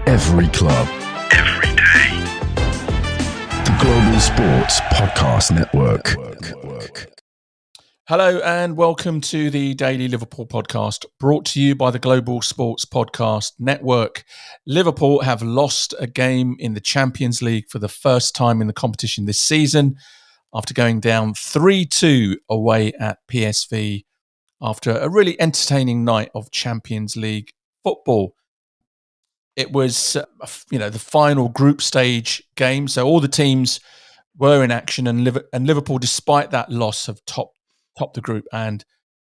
Every club. Every day. The Global Sports Podcast Network. Hello and welcome to the Daily Liverpool podcast, brought to you by the Global Sports Podcast Network. Liverpool have lost a game in the Champions League for the first time in the competition this season after going down 3-2 away at PSV after a really entertaining night of Champions League football. It was, the final group stage game, so all the teams were in action, and Liverpool, despite that loss, have topped the group and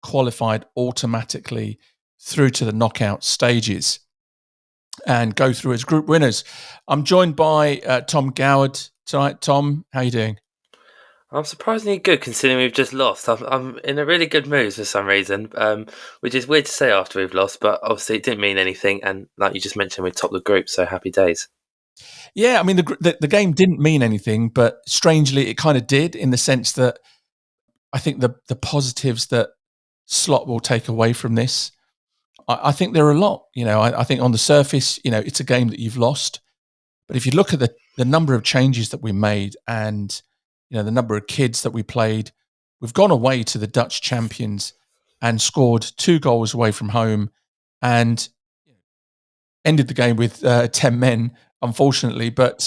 qualified automatically through to the knockout stages and go through as group winners. I'm joined by Tom Goward tonight. Tom, how are you doing? I'm surprisingly good considering we've just lost. I'm in a really good mood for some reason, which is weird to say after we've lost, but obviously it didn't mean anything. And like you just mentioned, we topped the group, so happy days. Yeah, I mean, the game didn't mean anything, but strangely it kind of did, in the sense that I think the positives that Slot will take away from this, I think there are a lot. I think on the surface, it's a game that you've lost. But if you look at the number of changes that we made and the number of kids that we played, we've gone away to the Dutch champions and scored 2 goals away from home and ended the game with 10 men, unfortunately. But,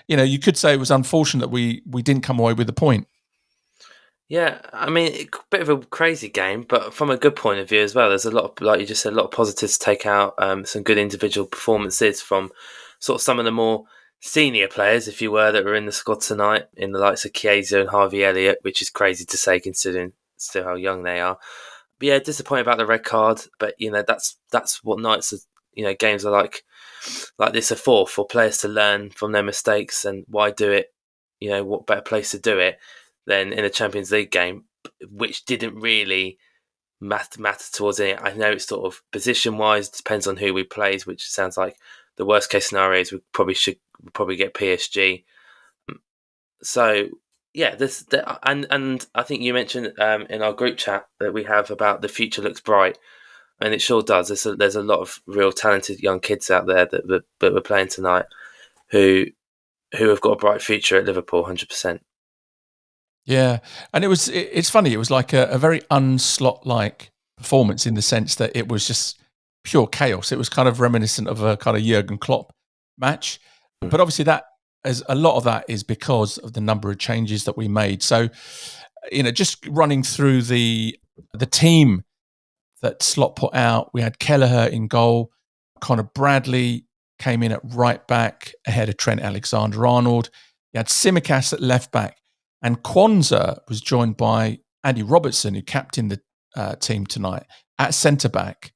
you could say it was unfortunate that we didn't come away with the point. Yeah, I mean, a bit of a crazy game, but from a good point of view as well. There's a lot of, like you just said, a lot of positives to take out. Some good individual performances from sort of some of the more senior players, if you were, that were in the squad tonight, in the likes of Chiesa and Harvey Elliott, which is crazy to say considering still how young they are. But yeah, disappointed about the red card, but that's what nights, games are like this are for players to learn from their mistakes. And why do it? What better place to do it than in a Champions League game, which didn't really matter towards it. I know it's sort of position wise, depends on who we plays, which sounds like the worst case scenario is we probably get PSG. So yeah, and I think you mentioned in our group chat that we have about the future looks bright, and it sure does. There's a lot of real talented young kids out there that we're playing tonight who have got a bright future at Liverpool, 100%. Yeah, and it's funny. It was like a very unslot-like performance in the sense that it was just pure chaos. It was kind of reminiscent of a kind of Jurgen Klopp match, but obviously a lot of that is because of the number of changes that we made. So, just running through the team that Slot put out, we had Kelleher in goal, Conor Bradley came in at right back ahead of Trent Alexander-Arnold. You had Tsimikas at left back. And Kwanzaa was joined by Andy Robertson, who captained the team tonight, at centre-back.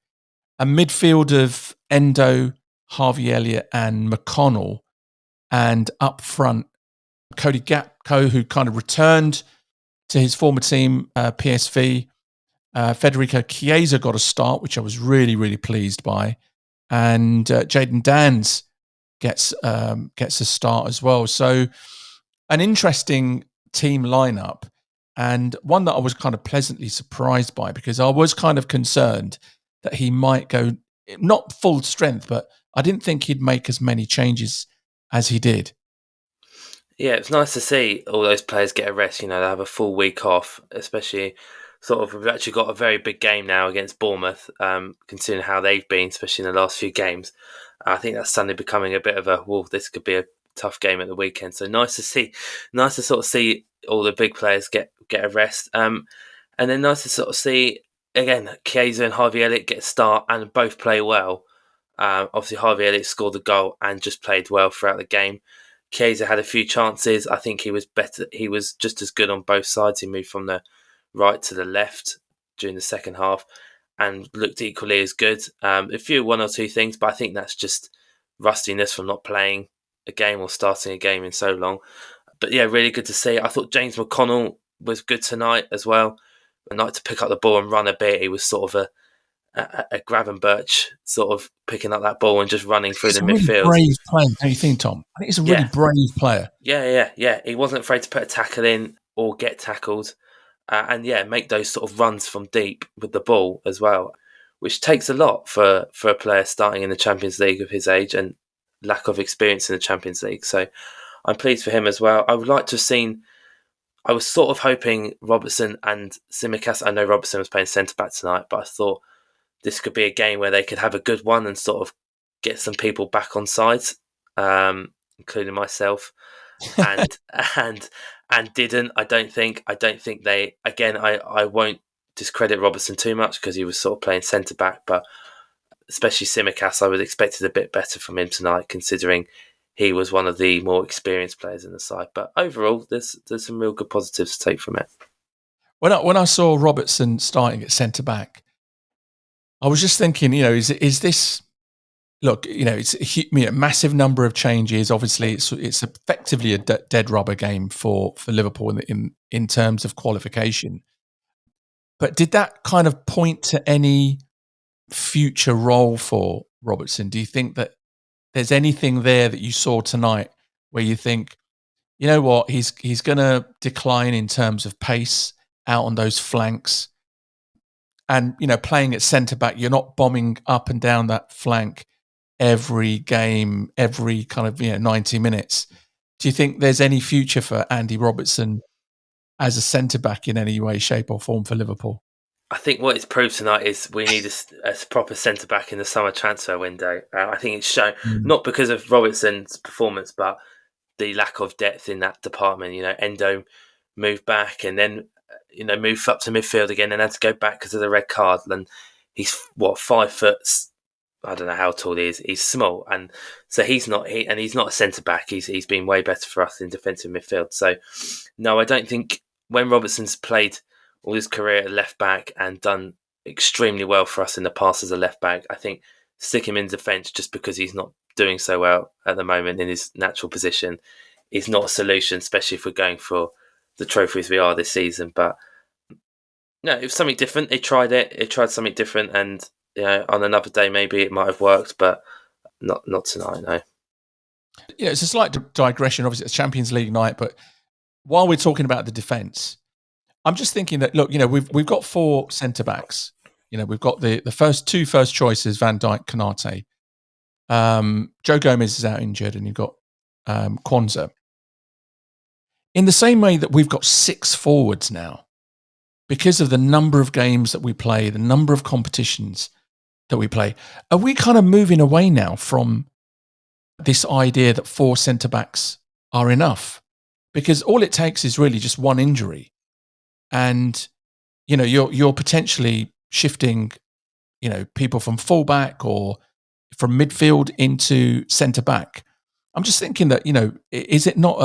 A midfield of Endo, Harvey Elliott and McConnell. And up front, Cody Gakpo, who kind of returned to his former team, PSV. Federico Chiesa got a start, which I was really, really pleased by. And Jayden Danns gets a start as well. So an interesting team lineup, and one that I was kind of pleasantly surprised by, because I was kind of concerned that he might go not full strength, but I didn't think he'd make as many changes as he did. Yeah, it's nice to see all those players get a rest. They have a full week off, especially we've actually got a very big game now against Bournemouth, considering how they've been, especially in the last few games. I think that's suddenly becoming a bit of this could be a tough game at the weekend. So nice to sort of see all the big players get a rest. And then nice to sort of see, again, Chiesa and Harvey Elliott get a start and both play well. Obviously, Harvey Elliott scored the goal and just played well throughout the game. Chiesa had a few chances. I think he was better. He was just as good on both sides. He moved from the right to the left during the second half and looked equally as good. A few one or two things, but I think that's just rustiness from not playing a game or starting a game in so long. But yeah, really good to see. I thought James McConnell was good tonight as well. A night to pick up the ball and run a bit. He was sort of a Gravenberch, sort of picking up that ball and just running through the midfield. Really brave player, don't you think, Tom? I think he's a really brave player. Yeah. He wasn't afraid to put a tackle in or get tackled. And make those sort of runs from deep with the ball as well, which takes a lot for a player starting in the Champions League of his age. And lack of experience in the Champions League. So I'm pleased for him as well. I would like to have seen. I was sort of hoping Robertson and Tsimikas. I know Robertson was playing centre back tonight, but I thought this could be a game where they could have a good one and sort of get some people back on sides, including myself, and and didn't. I don't think they. Again, I won't discredit Robertson too much because he was sort of playing centre back, but especially Tsimikas, I would expected a bit better from him tonight, considering he was one of the more experienced players in the side. But overall, there's some real good positives to take from it. When I saw Robertson starting at centre back, I was just thinking, is this? Look, it's a massive number of changes. Obviously, it's effectively a dead rubber game for Liverpool in terms of qualification. But did that kind of point to any future role for Robertson? Do you think that there's anything there that you saw tonight where you think, you know what, he's going to decline in terms of pace out on those flanks, and playing at centre back, you're not bombing up and down that flank every game, every kind of 90 minutes. Do you think there's any future for Andy Robertson as a centre back in any way, shape, or form for Liverpool? I think what it's proved tonight is we need a proper centre back in the summer transfer window. I think it's shown not because of Robertson's performance, but the lack of depth in that department. Endo moved back and then moved up to midfield again and had to go back because of the red card. And he's 5 foot. I don't know how tall he is. He's small, and so he's not a centre back. He's been way better for us in defensive midfield. So no, I don't think when Robertson's played all his career at left back and done extremely well for us in the past as a left back, I think stick him in defence just because he's not doing so well at the moment in his natural position is not a solution, especially if we're going for the trophies we are this season. But no, it was something different. They tried something different, and on another day maybe it might have worked, but not tonight. No. It's a slight digression. Obviously, it's Champions League night, but while we're talking about the defence, I'm just thinking that look, we've got 4 centre backs. We've got the two first choices: Van Dijk, Konate. Joe Gomez is out injured, and you've got Kwanzaa. In the same way that we've got 6 forwards now, because of the number of games that we play, the number of competitions that we play, are we kind of moving away now from this idea that 4 centre backs are enough? Because all it takes is really just one injury, and you're potentially shifting people from fullback or from midfield into centre back. I'm just thinking that is it not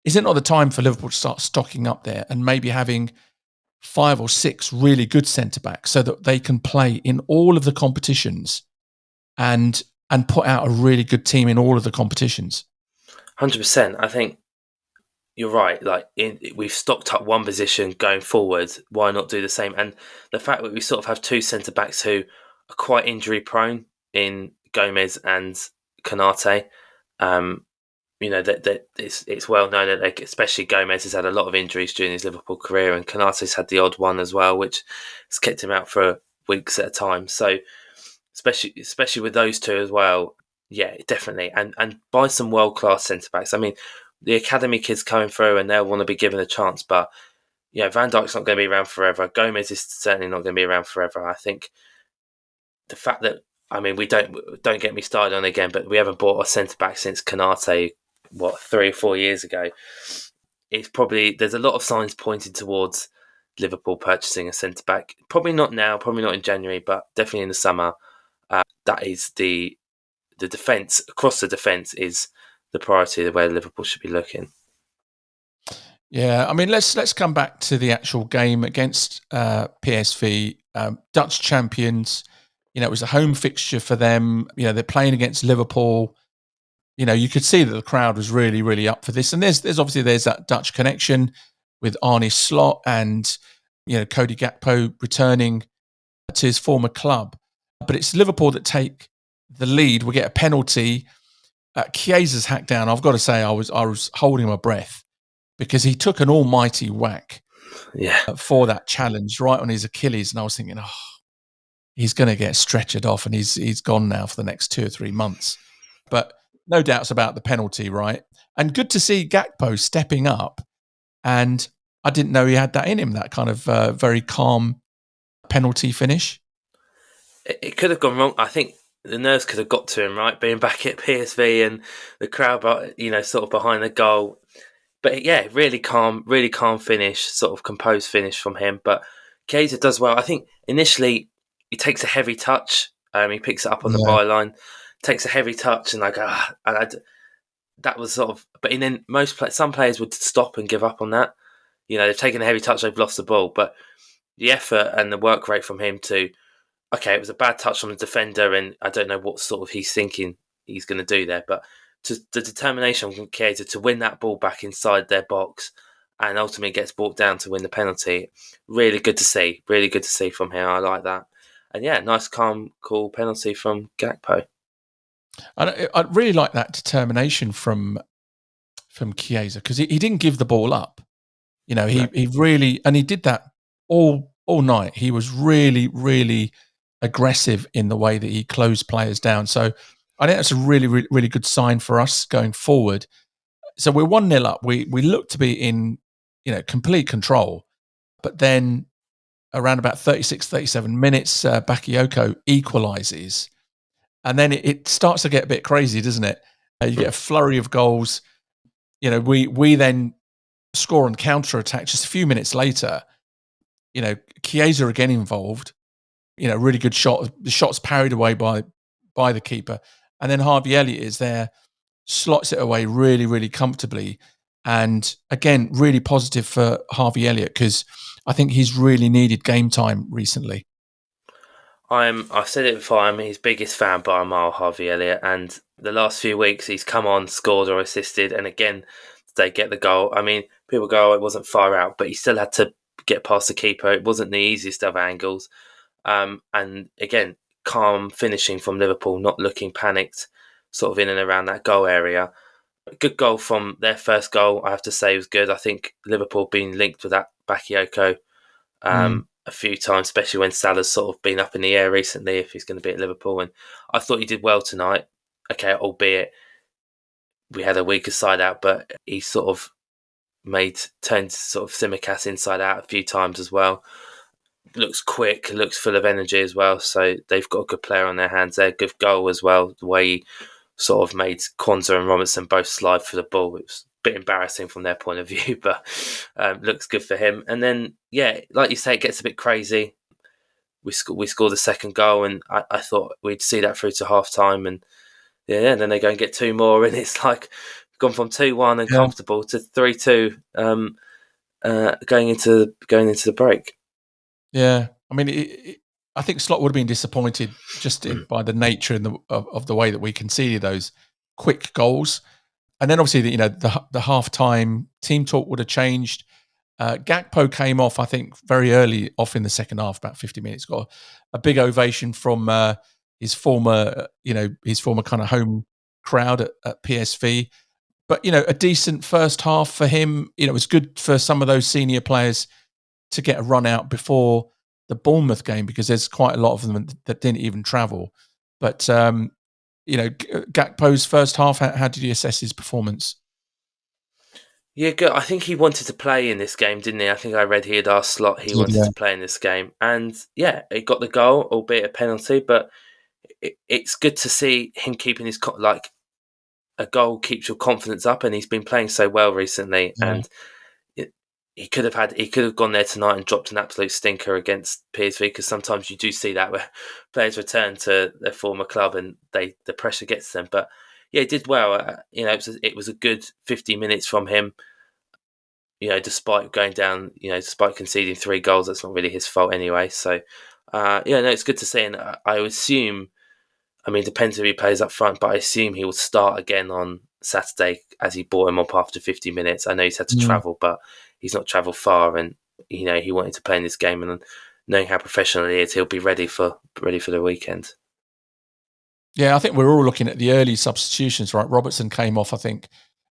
the time for Liverpool to start stocking up there and maybe having 5 or 6 really good centre backs so that they can play in all of the competitions and put out a really good team in all of the competitions? 100%. I think you're right. Like we've stocked up one position going forward. Why not do the same? And the fact that we sort of have 2 centre backs who are quite injury prone in Gomez and Konate. That it's well known that especially Gomez has had a lot of injuries during his Liverpool career, and Konate's had the odd one as well, which has kept him out for weeks at a time. So especially with those 2 as well, yeah, definitely. And buy some world class centre backs. I mean, the academy kids coming through and they'll want to be given a chance, but Van Dijk's not going to be around forever. Gomez is certainly not going to be around forever. I think the fact that we don't get me started on again, but we haven't bought a centre back since Konate, 3 or 4 years ago. It's probably there's a lot of signs pointing towards Liverpool purchasing a centre back. Probably not now, probably not in January, but definitely in the summer. That is the defence across the defence is the priority of where Liverpool should be looking. Yeah, let's come back to the actual game against PSV, Dutch champions. It was a home fixture for them. They're playing against Liverpool. You could see that the crowd was really, really up for this. And there's that Dutch connection with Arne Slot and Cody Gakpo returning to his former club. But it's Liverpool that take the lead. We get a penalty. Chiesa's hacked down. I've got to say, I was holding my breath because he took an almighty whack for that challenge right on his Achilles, and I was thinking, he's going to get stretchered off, and he's gone now for the next 2 or 3 months. but no doubts about the penalty, right? And good to see Gakpo stepping up. And I didn't know he had that in him, that kind of very calm penalty finish. It could have gone wrong. I think the nerves could have got to him, right? Being back at PSV and the crowd, sort of behind the goal. But yeah, really calm finish, sort of composed finish from him. But Chiesa does well. I think initially he takes a heavy touch. He picks it up on the byline, takes a heavy touch, and that was sort of. But then some players would stop and give up on that. They've taken a heavy touch, they've lost the ball. But the effort and the work rate from him to, okay, it was a bad touch on the defender, and I don't know what sort of he's thinking he's going to do there, but the determination from Chiesa to win that ball back inside their box and ultimately gets brought down to win the penalty, really good to see. Really good to see from him. I like that. And yeah, nice, calm, cool penalty from Gakpo. I really like that determination from Chiesa, because he didn't give the ball up. He really, and he did that all night. He was really, really aggressive in the way that he closed players down. So I think that's a really, really, really good sign for us going forward. So we're 1-0 up. We look to be in, complete control. But then around about 36, 37 minutes, Bakayoko equalises. And then it starts to get a bit crazy, doesn't it? You get a flurry of goals. We then score on counter-attack just a few minutes later. Chiesa again involved. Really good shot. The shot's parried away by the keeper. And then Harvey Elliott is there, slots it away really, really comfortably. And again, really positive for Harvey Elliott, because I think he's really needed game time recently. I've said it before, I'm his biggest fan by a mile, Harvey Elliott. And the last few weeks he's come on, scored or assisted. And again, they get the goal. I mean, people go, it wasn't far out, but he still had to get past the keeper. It wasn't the easiest of angles. And again, calm finishing from Liverpool, not looking panicked, sort of in and around that goal area. Good goal from their first goal, I have to say, was good. I think Liverpool been linked with that Bakayoko a few times, especially when Salah's sort of been up in the air recently if he's going to be at Liverpool. And I thought he did well tonight. Okay, albeit we had a weaker side out, but he sort of turned sort of Tsimikas inside out a few times as well. Looks quick, looks full of energy as well. So they've got a good player on their hands there. Good goal as well. The way he sort of made Kwanzaa and Robertson both slide for the ball. It was a bit embarrassing from their point of view, but looks good for him. And then, yeah, like you say, it gets a bit crazy. We scored the second goal, and I thought we'd see that through to half time. And yeah, then they go and get two more, and it's like gone from 2-1 and comfortable to 3-2 going into the break. Yeah, I mean, I think Slot would have been disappointed just by the nature of the way that we conceded those quick goals, and then obviously the half-time team talk would have changed. Gakpo came off, I think, very early off in the second half, about 50 minutes. Got a big ovation from his former kind of home crowd at PSV, but a decent first half for him. It was good for some of those senior players to get a run out before the Bournemouth game, because there's quite a lot of them that didn't even travel. But Gakpo's first half, how did you assess his performance? Yeah, good. I think he wanted to play in this game, didn't he? I think I read he had asked Slot he wanted to play in this game, and yeah, he got the goal, albeit a penalty. But it's good to see him keeping his a goal keeps your confidence up, and he's been playing so well recently, and. He could have gone there tonight and dropped an absolute stinker against PSV, because sometimes you do see that where players return to their former club and the pressure gets them. But yeah, he did well. It was a good 50 minutes from him. Despite going down, despite conceding 3 goals, that's not really his fault anyway. So it's good to see. And I would assume, I mean, it depends if he plays up front, but I assume he will start again on Saturday, as he brought him up after 50 minutes. I know he's had to travel, but he's not travelled far, and he wanted to play in this game, and knowing how professional he is, he'll be ready for the weekend. Yeah, I think we're all looking at the early substitutions, right? Robertson came off, I think,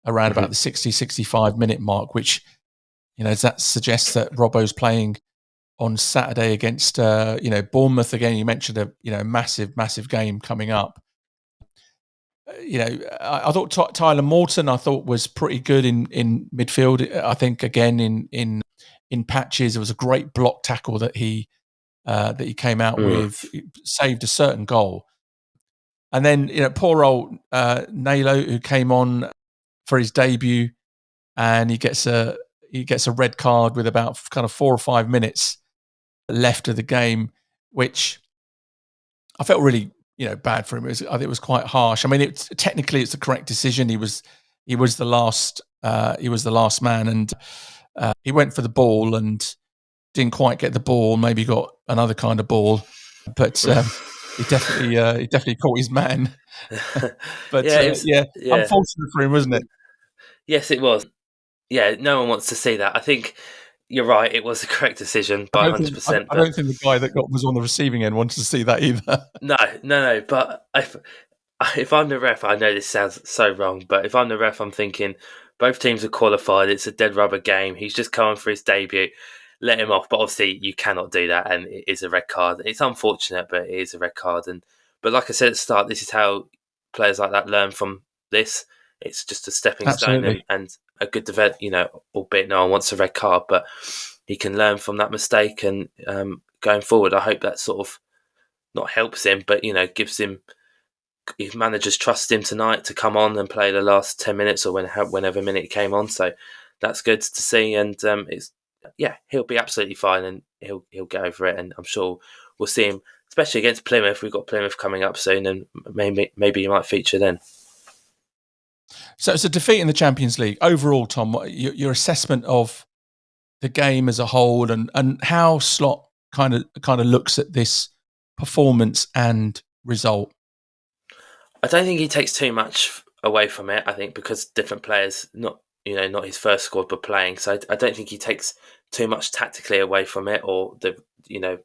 around about the 60, 65 minute mark, which that suggests that Robbo's playing on Saturday against Bournemouth again. You mentioned a massive game coming up. I thought Tyler Morton, I thought, was pretty good in midfield. I think again in patches, it was a great block tackle that he came out with, saved a certain goal. And then poor old Nalo, who came on for his debut, and he gets a red card with about kind of 4 or 5 minutes left of the game, which I felt really bad for him. I think it was quite harsh. I mean, technically it's the correct decision. He was the last man, and he went for the ball and didn't quite get the ball. Maybe got another kind of ball, but he definitely caught his man. But unfortunate for him, wasn't it? Yes, it was. Yeah, no one wants to see that. I think you're right. It was the correct decision by 100%. I don't think the guy that was on the receiving end wanted to see that either. No. But if I'm the ref, I know this sounds so wrong, but if I'm the ref, I'm thinking both teams are qualified. It's a dead rubber game. He's just coming for his debut. Let him off. But obviously, you cannot do that, and it is a red card. It's unfortunate, but it is a red card. But like I said at the start, this is how players like that learn from this. It's just a stepping stone and a good development, albeit no one wants a red card, but he can learn from that mistake. And going forward, I hope that sort of not helps him, but, gives him, if managers trust him tonight to come on and play the last 10 minutes or whenever minute he came on. So that's good to see. And he'll be absolutely fine, and he'll get over it. And I'm sure we'll see him, especially against Plymouth. We've got Plymouth coming up soon, and maybe he might feature then. So it's a defeat in the Champions League. Overall, Tom, your assessment of the game as a whole, and how Slot kind of looks at this performance and result. I don't think he takes too much away from it. I think because different players, not his first squad, but playing. So I don't think he takes too much tactically away from it, or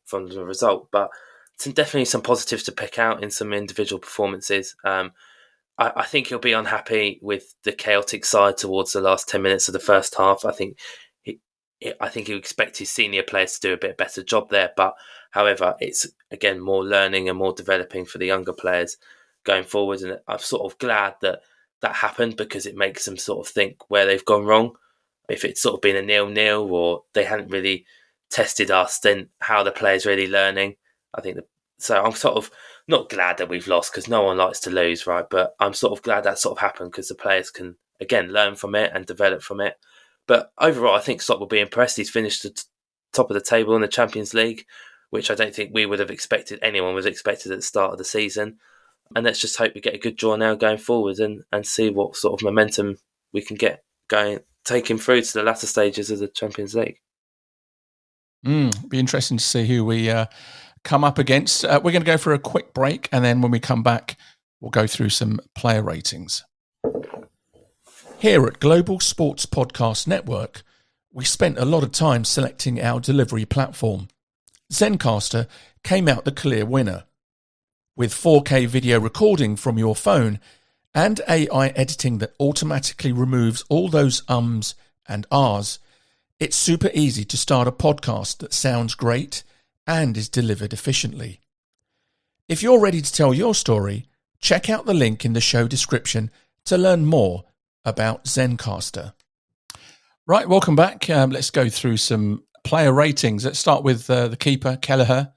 from the result. But definitely some positives to pick out in some individual performances. I think he'll be unhappy with the chaotic side towards the last 10 minutes of the first half. I think he'll expect his senior players to do a bit better job there. But however, it's again more learning and more developing for the younger players going forward. And I'm sort of glad that happened, because it makes them sort of think where they've gone wrong. If it's sort of been a 0-0 or they hadn't really tested us, then how the players really learning. I think so I'm sort of not glad that we've lost, because no one likes to lose, right? But I'm sort of glad that sort of happened, because the players can, again, learn from it and develop from it. But overall, I think Slot will be impressed. He's finished at the top of the table in the Champions League, which I don't think we would have expected. Anyone was expected at the start of the season. And let's just hope we get a good draw now going forward, and see what sort of momentum we can get going, take him through to the latter stages of the Champions League. Be interesting to see who we come up against. We're going to go for a quick break, and then when we come back, we'll go through some player ratings. Here at Global Sports Podcast Network, we spent a lot of time selecting our delivery platform. Zencastr came out the clear winner. With 4K video recording from your phone and AI editing that automatically removes all those ums and ahs, it's super easy to start a podcast that sounds great and is delivered efficiently. If you're ready to tell your story, check out the link in the show description to learn more about Zencastr. Right, welcome back. Let's go through some player ratings. Let's start with the keeper, Kelleher.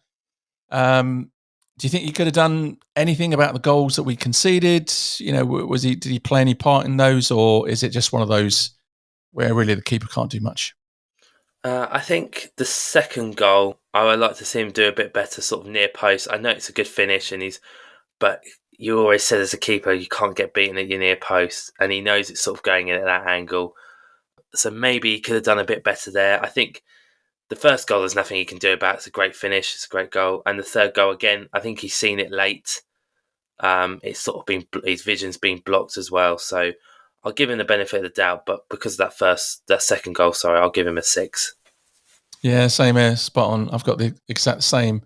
Do you think he could have done anything about the goals that we conceded? Did he play any part in those, or is it just one of those where really the keeper can't do much? I think the second goal, I would like to see him do a bit better, sort of near post. I know it's a good finish, but you always said as a keeper you can't get beaten at your near post, and he knows it's sort of going in at that angle. So maybe he could have done a bit better there. I think the first goal, there's nothing he can do about. It's a great finish. It's a great goal. And the third goal, again, I think he's seen it late. It's sort of been, his vision's been blocked as well. So I'll give him the benefit of the doubt. But because of that second goal, I'll give him a 6. Yeah, same here. Spot on. I've got the exact same.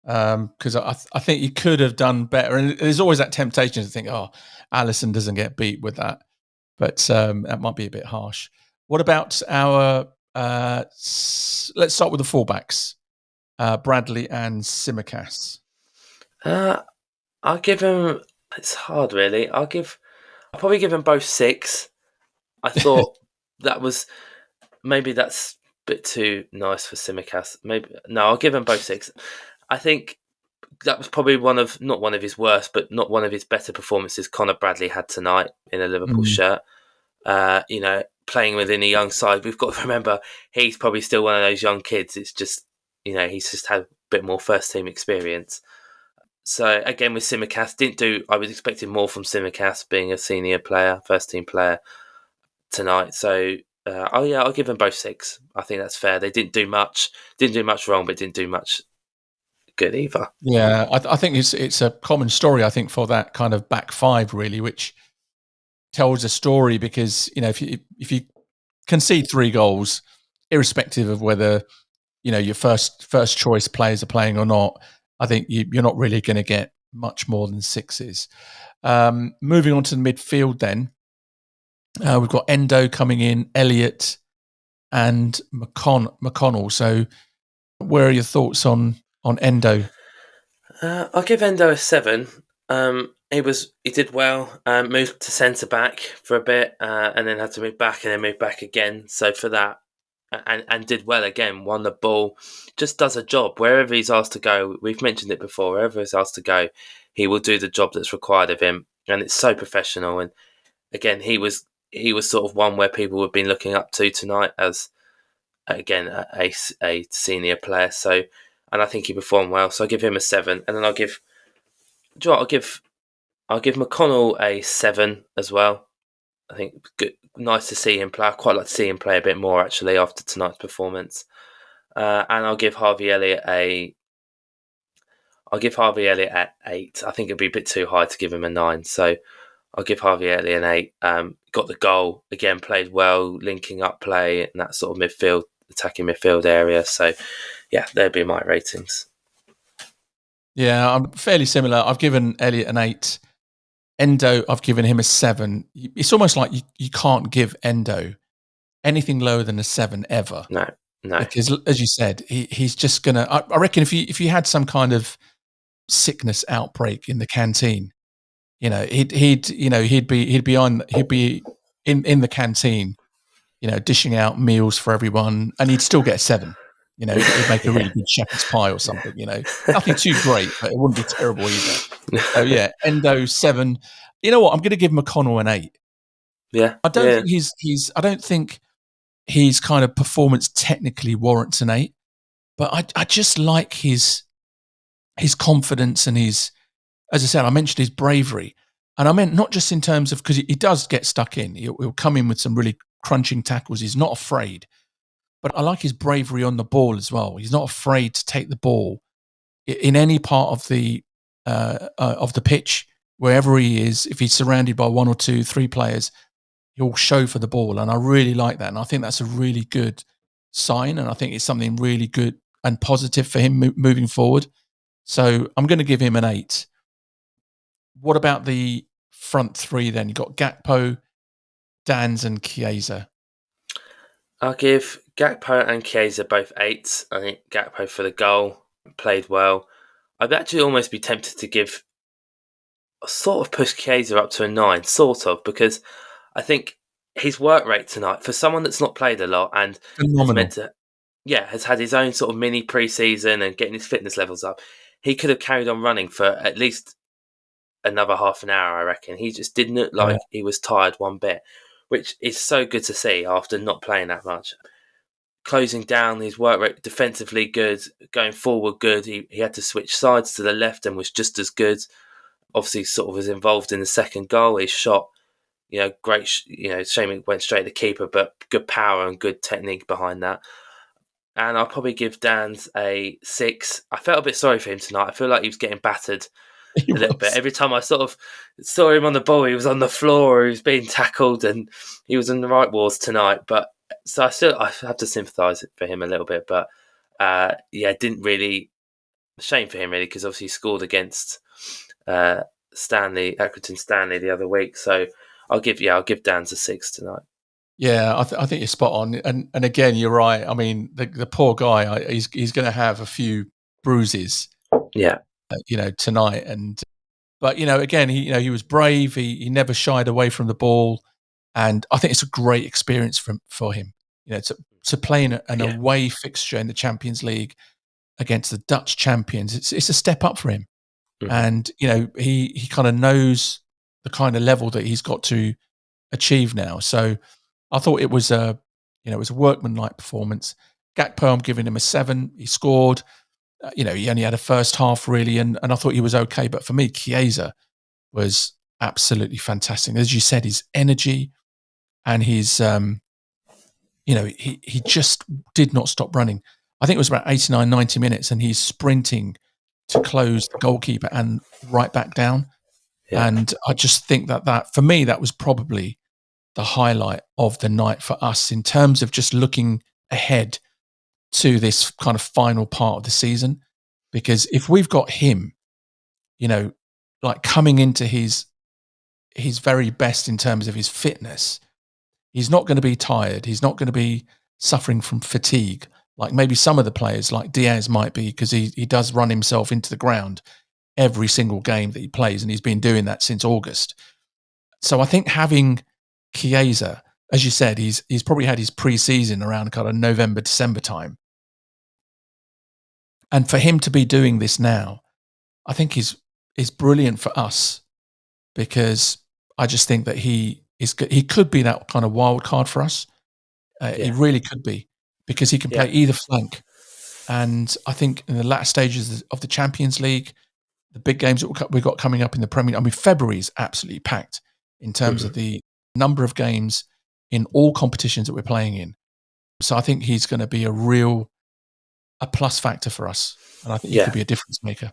Because I think he could have done better. And there's always that temptation to think, Alisson doesn't get beat with that. But that might be a bit harsh. What about our... let's start with the fullbacks, Bradley and Tsimikas. I'll give him It's hard, really. I'll probably give them both 6. I thought that's a bit too nice for Simicast. Maybe no, I'll give them both 6. I think that was probably not one of his worst, but not one of his better performances Conor Bradley had tonight in a Liverpool shirt. Playing within a young side, we've got to remember he's probably still one of those young kids. It's just, he's just had a bit more first team experience. So again, with Simicast, I was expecting more from Simicast being a senior player, first team player tonight. So I'll give them both 6. I think that's fair. They didn't do much wrong, but didn't do much good either. Yeah, I think it's a common story. I think for that kind of back five, really, which tells a story because if you concede 3 goals, irrespective of whether your first choice players are playing or not, I think you're not really going to get much more than 6s. Moving on to the midfield, then we've got Endo coming in, Elliott, and McConnell. So, where are your thoughts on Endo? I'll give Endo a 7. He did well. Moved to centre back for a bit, and then had to move back, and then move back again. So for that, and did well again. Won the ball. Just does a job wherever he's asked to go. We've mentioned it before. Wherever he's asked to go, he will do the job that's required of him, and it's so professional. And again, he was sort of one where people have been looking up to tonight as again a senior player. So. And I think he performed well, so I'll give him a 7. And then I'll give McConnell a 7 as well. I think good, nice to see him play. I quite like to see him play a bit more actually after tonight's performance. And I'll give Harvey Elliott at 8. I think it'd be a bit too high to give him a 9. So I'll give Harvey Elliott an 8. Got the goal again, played well, linking up play in that sort of attacking midfield area. So yeah, there'd be my ratings. Yeah, I'm fairly similar. I've given Elliott an 8. Endo, I've given him a 7. It's almost like you can't give Endo anything lower than a 7 ever. No. Because as you said, he's just gonna. I reckon if you had some kind of sickness outbreak in the canteen, he'd be in the canteen, dishing out meals for everyone, and he'd still get a 7. He'd make a really good shepherd's pie or something. Nothing too great, but it wouldn't be terrible either. So yeah, Endo 7. You know what? I'm going to give McConnell an 8. Yeah, I don't think I don't think his kind of performance technically warrants an 8, but I just like his confidence and his, as I said, I mentioned his bravery, and I meant not just in terms of because he does get stuck in. He'll come in with some really crunching tackles. He's not afraid. But I like his bravery on the ball as well. He's not afraid to take the ball in any part of the pitch, wherever he is. If he's surrounded by 1 or 2, 3 players, he'll show for the ball, and I really like that. And I think that's a really good sign, and I think it's something really good and positive for him moving forward. So I'm going to give him an 8. What about the front 3 then? You've got Gakpo, Dans, and Chiesa. I'll give Gakpo and Chiesa both 8s. I think Gakpo for the goal, played well. I'd actually almost be tempted to sort of push Chiesa up to a 9, sort of, because I think his work rate tonight, for someone that's not played a lot and has had his own sort of mini pre-season and getting his fitness levels up, he could have carried on running for at least another half an hour, I reckon. He just didn't look like he was tired one bit, which is so good to see after not playing that much. Closing down, his work rate defensively good, going forward good. He had to switch sides to the left and was just as good. Obviously, sort of was involved in the second goal. His shot, great. Shame it went straight to the keeper, but good power and good technique behind that. And I'll probably give Dan's a 6. I felt a bit sorry for him tonight. I feel like he was getting battered a little bit. Every time I sort of saw him on the ball, he was on the floor, he was being tackled, and he was in the right wars tonight. But so I have to sympathise for him a little bit. But didn't really. Shame for him really, because obviously he scored against Accrington Stanley the other week. So I'll give Dan's a 6 tonight. Yeah, I think you're spot on, and again, you're right. I mean, the poor guy, he's going to have a few bruises. Yeah, Tonight, But, again, he was brave. He never shied away from the ball. And I think it's a great experience for him, to play in an away fixture in the Champions League against the Dutch champions. It's a step up for him. Mm-hmm. And, he kind of knows the kind of level that he's got to achieve now. So I thought it was a workmanlike performance. Gakpo, I'm giving him a 7. He scored. He only had a first half really, and I thought he was okay. But for me, Chiesa was absolutely fantastic. As you said, his energy and his, he just did not stop running. I think it was about 89, 90 minutes, and he's sprinting to close the goalkeeper and right back down. Yeah. And I just think that for me, that was probably the highlight of the night for us in terms of just looking ahead to this kind of final part of the season. Because if we've got him, like coming into his very best in terms of his fitness, he's not going to be tired. He's not going to be suffering from fatigue like maybe some of the players like Diaz might be, because he does run himself into the ground every single game that he plays, and he's been doing that since August. So I think having Chiesa, as you said, he's probably had his pre-season around kind of November, December time. And for him to be doing this now, I think is brilliant for us, because I just think that he could be that kind of wild card for us. He really could be, because he can play either flank. And I think in the latter stages of the Champions League, the big games that we've got coming up in the Premier League, I mean, February is absolutely packed in terms of the number of games in all competitions that we're playing in. So I think he's going to be a plus factor for us. And I think he could be a difference maker.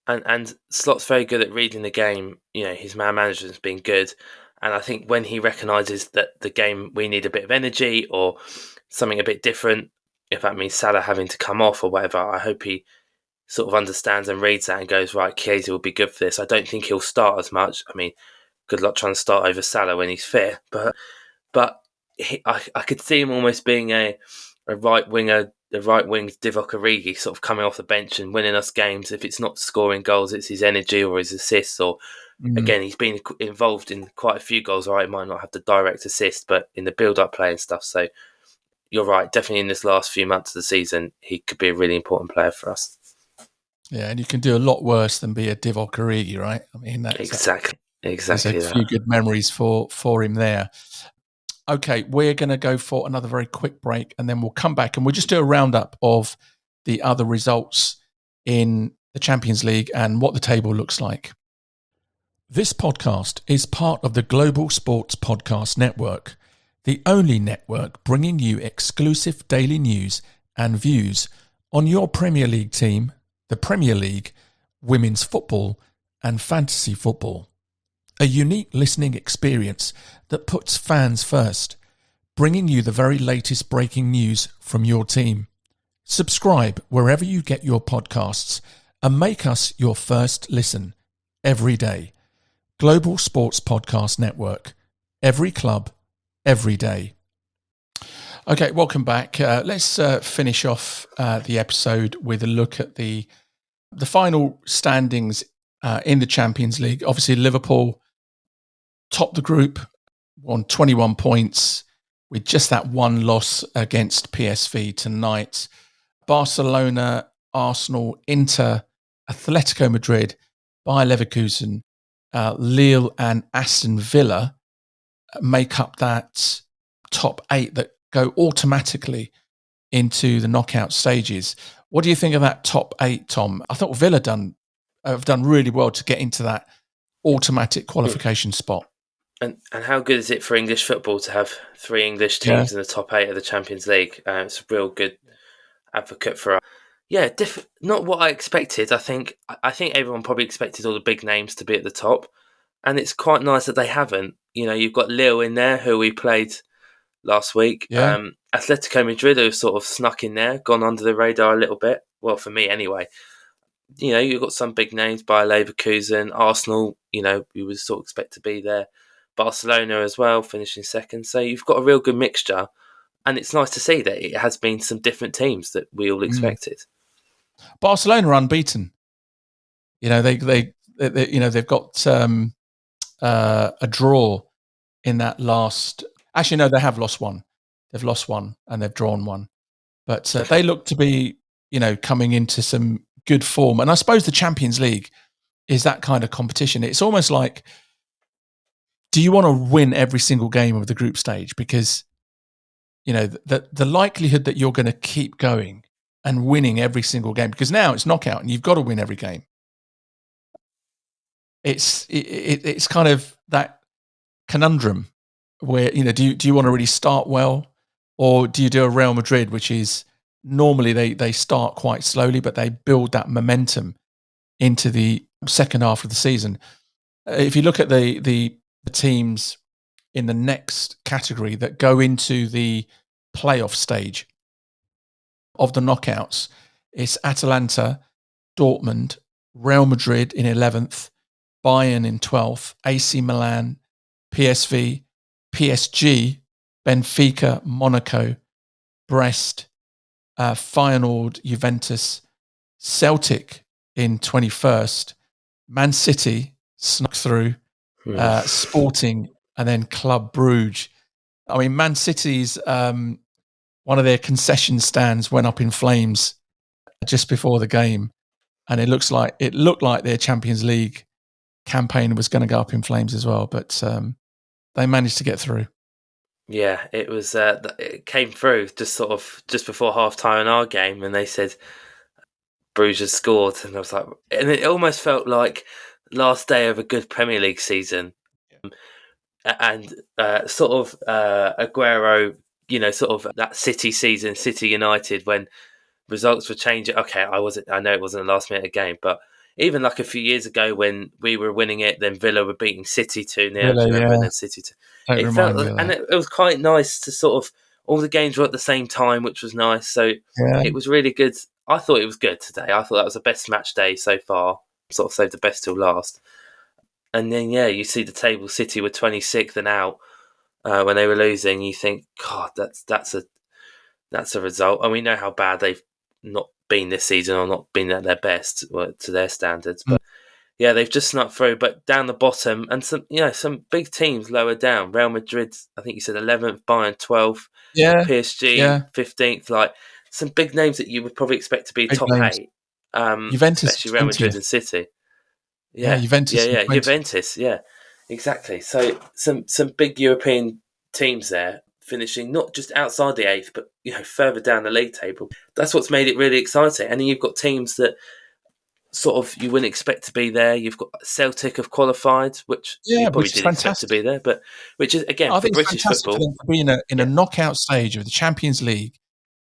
And Slot's very good at reading the game. His man management's been good. And I think when he recognises that the game, we need a bit of energy or something a bit different, if that means Salah having to come off or whatever, I hope he sort of understands and reads that and goes, right, Chiesa will be good for this. I don't think he'll start as much. I mean, good luck trying to start over Salah when he's fit. But I could see him almost being a right winger, the right wing Divock Origi, sort of coming off the bench and winning us games. If it's not scoring goals, it's his energy or his assists. Or again, he's been involved in quite a few goals. All right, might not have the direct assist, but in the build-up play and stuff. So you're right. Definitely in this last few months of the season, he could be a really important player for us. Yeah, and you can do a lot worse than be a Divock Origi, right? I mean, that's exactly. There's a few good memories for him there. Okay, we're going to go for another very quick break, and then we'll come back and we'll just do a roundup of the other results in the Champions League and what the table looks like. This podcast is part of the Global Sports Podcast Network, the only network bringing you exclusive daily news and views on your Premier League team, the Premier League, women's football, and fantasy football. A unique listening experience that puts fans first, bringing you the very latest breaking news from your team. Subscribe wherever you get your podcasts and make us your first listen every day. Global Sports Podcast Network. Every club, every day. Okay, welcome back. Let's finish off the episode with a look at the final standings in the Champions League. Obviously, Liverpool topped the group on 21 points with just that one loss against PSV tonight. Barcelona, Arsenal, Inter, Atletico Madrid, Bayer Leverkusen, Lille and Aston Villa make up that top 8 that go automatically into the knockout stages. What do you think of that top 8, Tom? I thought Villa have done really well to get into that automatic qualification spot. And how good is it for English football to have 3 English teams in the top 8 of the Champions League? It's a real good advocate for us. Yeah, not what I expected. I think everyone probably expected all the big names to be at the top, and it's quite nice that they haven't. You've got Lille in there, who we played last week. Yeah. Atletico Madrid, who sort of snuck in there, gone under the radar a little bit. Well, for me anyway. You've got some big names, Bayer Leverkusen, Arsenal. You would sort of expect to be there. Barcelona as well, finishing second. So you've got a real good mixture, and it's nice to see that it has been some different teams that we all expected. Barcelona are unbeaten. They they've got a draw in that last. Actually, no, they have lost one. They've lost one and they've drawn one. But they look to be, coming into some good form. And I suppose the Champions League is that kind of competition. It's almost like, do you want to win every single game of the group stage? Because, the likelihood that you're going to keep going and winning every single game, because now it's knockout and you've got to win every game. It's kind of that conundrum where, do you want to really start well, or do you do a Real Madrid, which is normally they start quite slowly, but they build that momentum into the second half of the season. If you look at the teams in the next category that go into the playoff stage of the knockouts, it's Atalanta, Dortmund, Real Madrid in 11th, Bayern in 12th, AC Milan, PSV, PSG, Benfica, Monaco, Brest, Feyenoord, Juventus, Celtic in 21st, Man City snuck through, Sporting, and then Club Brugge. I mean, Man City's one of their concession stands went up in flames just before the game, and it looked like their Champions League campaign was going to go up in flames as well, but they managed to get through. Yeah, it was. It came through just before half time in our game, and they said Bruges had scored, and I was like, and it almost felt like last day of a good Premier League season, and Aguero, sort of that City season, City United, when results were changing. Okay, I know it wasn't a last minute game, but even like a few years ago when we were winning it, then Villa were beating City 2-0. Do you remember? And then City 2. It felt, and it was quite nice to sort of all the games were at the same time, which was nice. So it was really good. I thought it was good today. I thought that was the best match day so far. Sort of saved the best till last. And then you see the table. City were 26th and out when they were losing. You think, God, that's a result. And we know how bad they've not been this season, or not been at their best to their standards. But they've just snuck through. But down the bottom, and some big teams lower down. Real Madrid, I think you said 11th, Bayern 12th, PSG 15th. Like some big names that you would probably expect to be big top names. 8. Juventus, especially Real Madrid and City. Juventus. Juventus. Yeah, exactly. So some big European teams there, finishing not just outside the 8th, but further down the league table. That's what's made it really exciting. And then you've got teams that sort of you wouldn't expect to be there. You've got Celtic have qualified, which you probably didn't expect to be there, but which is again I for think British football. For them to be in a knockout stage of the Champions League,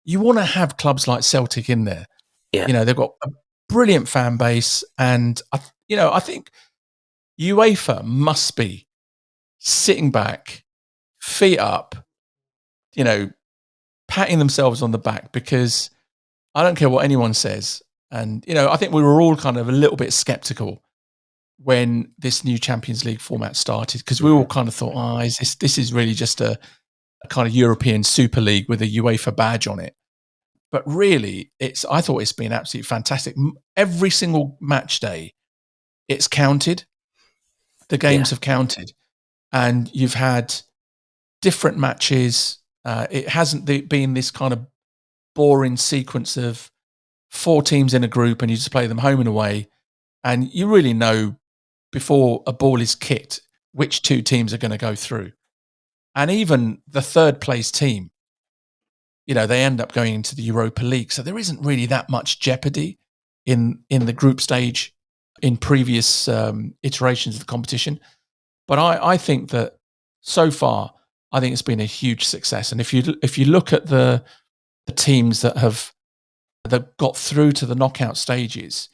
you want to have clubs like Celtic in there. Yeah. They've got a brilliant fan base, and I think UEFA must be sitting back, feet up, patting themselves on the back, because I don't care what anyone says. And, I think we were all kind of a little bit skeptical when this new Champions League format started, because we all kind of thought, this is really just a kind of European Super League with a UEFA badge on it. But really, I thought it's been absolutely fantastic. Every single match day, it's counted. The games have counted. And you've had different matches. It hasn't been this kind of boring sequence of 4 teams in a group and you just play them home and away. And you really know before a ball is kicked which 2 teams are going to go through. And even the third place team, they end up going into the Europa League. So there isn't really that much jeopardy in the group stage in previous iterations of the competition. But I think that so far, I think it's been a huge success. And if you look at the teams that got through to the knockout stages,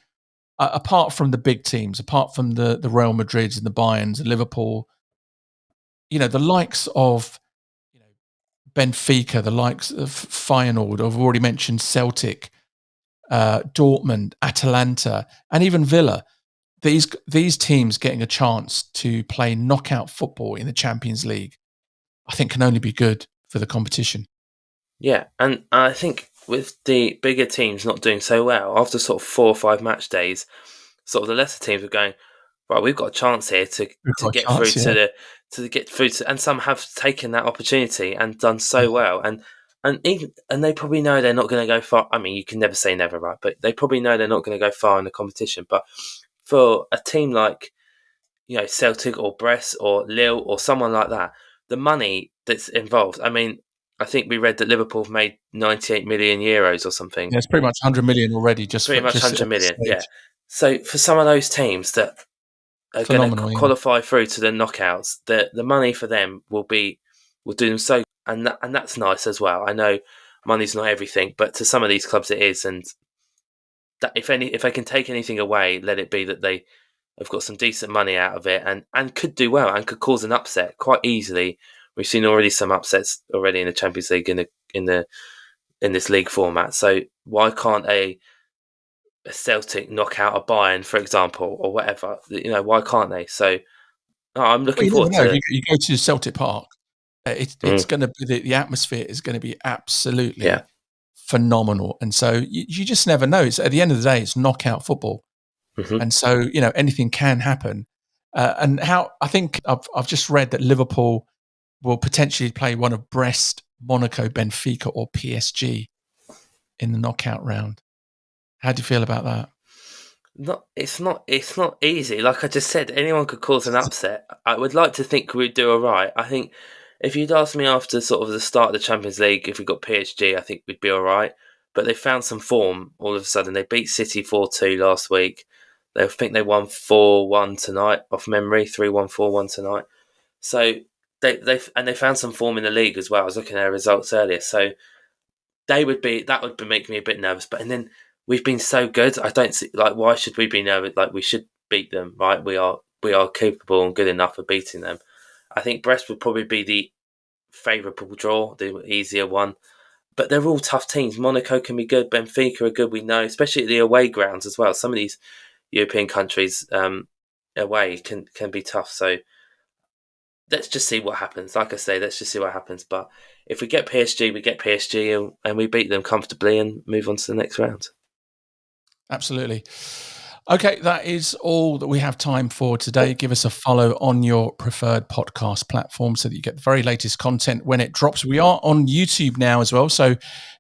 apart from the big teams, apart from the Real Madrids and the Bayerns, the Liverpool, the likes of Benfica, the likes of Feyenoord, I've already mentioned Celtic, Dortmund, Atalanta, and even Villa. These teams getting a chance to play knockout football in the Champions League, I think can only be good for the competition. Yeah, and I think with the bigger teams not doing so well, after sort of 4 or 5 match days, sort of the lesser teams were going, right, we've got a chance here to get through to, and some have taken that opportunity and done so well, and they probably know they're not going to go far. I mean, you can never say never, right? But they probably know they're not going to go far in the competition. But for a team like, Celtic or Brest or Lille or someone like that, the money that's involved. I mean, I think we read that Liverpool have made 98 million euros or something. Yeah, it's pretty much 100 million already. Pretty much 100 million, yeah. So for some of those teams that are going to qualify through to the knockouts, the money for them will do them so, and that's nice as well. I know money's not everything, but to some of these clubs it is, and that if they can take anything away, let it be that they have got some decent money out of it and could do well and could cause an upset quite easily. We've seen already some upsets already in the Champions League in this league format. So why can't a Celtic knock out a Bayern, for example, or whatever? Why can't they? So I'm looking forward to it. You go to Celtic Park, it's going to be the atmosphere is going to be absolutely phenomenal, and so you just never know. It's, at the end of the day, it's knockout football, and so anything can happen. And how I think I've just read that Liverpool will potentially play one of Brest, Monaco, Benfica, or PSG in the knockout round. How do you feel about that? It's not easy. Like I just said, anyone could cause an upset. I would like to think we'd do all right. I think if you'd asked me after sort of the start of the Champions League, if we got PSG, I think we'd be all right. But they found some form all of a sudden. They beat City 4-2 last week. I think they won 4-1 tonight off memory, 3-1, 4-1 tonight. So they found some form in the league as well. I was looking at their results earlier. So that would make me a bit nervous. But and then we've been so good. I don't see why should we be nervous? We should beat them, right? We are capable and good enough of beating them. I think Brest would probably be the favourable draw, the easier one. But they're all tough teams. Monaco can be good. Benfica are good, we know, especially at the away grounds as well. Some of these European countries away can be tough. So let's just see what happens. Like I say, let's just see what happens. But if we get PSG, we get PSG and we beat them comfortably and move on to the next round. Absolutely. Okay, that is all that we have time for today. Give us a follow on your preferred podcast platform so that you get the very latest content when it drops. We are on YouTube now as well, so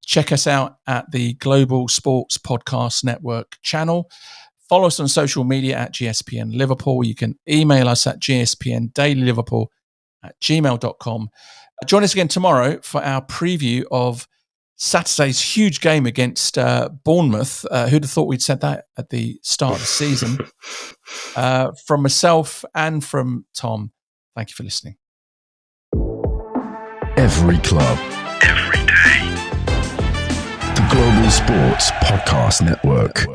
check us out at the Global Sports Podcast Network channel. Follow us on social media at GSPN Liverpool. You can email us at gspndailyliverpool@gmail.com. Join us again tomorrow for our preview of Saturday's huge game against Bournemouth. Who'd have thought we'd said that at the start of the season? From myself and from Tom, thank you for listening. Every club, every day. The Global Sports Podcast Network.